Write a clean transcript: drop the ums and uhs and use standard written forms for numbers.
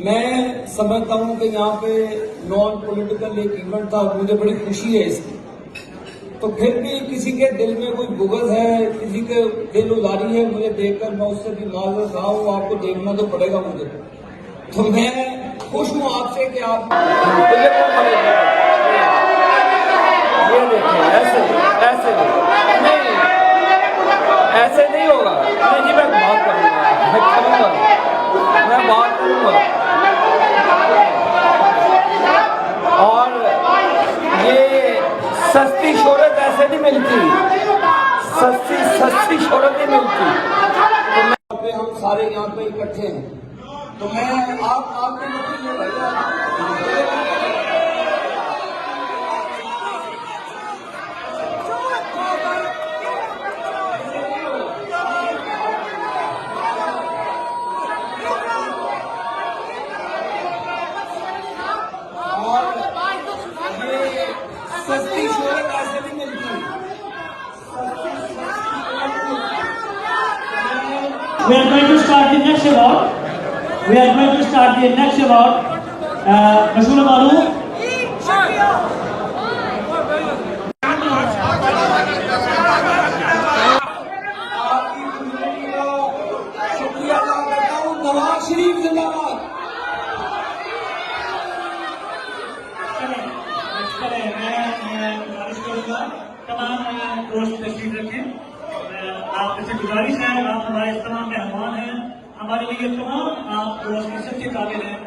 मैं समझता हूं कि यहाँ पे नॉन पॉलिटिकल एक इवेंट था, मुझे बड़ी खुशी है इसकी। तो फिर भी किसी के दिल में कोई बुग़्ज़ है, किसी के दिल उदारी है, मुझे देखकर मैं उससे भी माजूर रहा हूँ। आपको देखना तो पड़ेगा मुझे। तो मैं खुश हूँ आपसे कि आप ये देखें, ऐसे ऐसे नहीं, ऐसे नहीं होगा। नहीं, मैं बात करूँगा, मैं करूँगा, मैं बात करूँगा। और ये सस्ती शोहरत ऐसे नहीं मिलती, सस्ती शोहरत नहीं मिलती। तो मैं हम सारे यहाँ पे इकट्ठे हैं, तो मैं आपके सस्ती शोहरत ऐसे नहीं मिलती। We are going to start the next award. We are going to start the next award. Mashura Maru. आपकी जिंदगी का शुक्रिया अदा करता हूँ। नवाज शरीफ जिंदाबाद। तमाम दोस्त तशरीफ रखें। आपसे गुजारिश है, आप हमारे तमाम मेहमान हैं, हमारे लिए तमाम आप दोस्त के सच्चे काबिल हैं।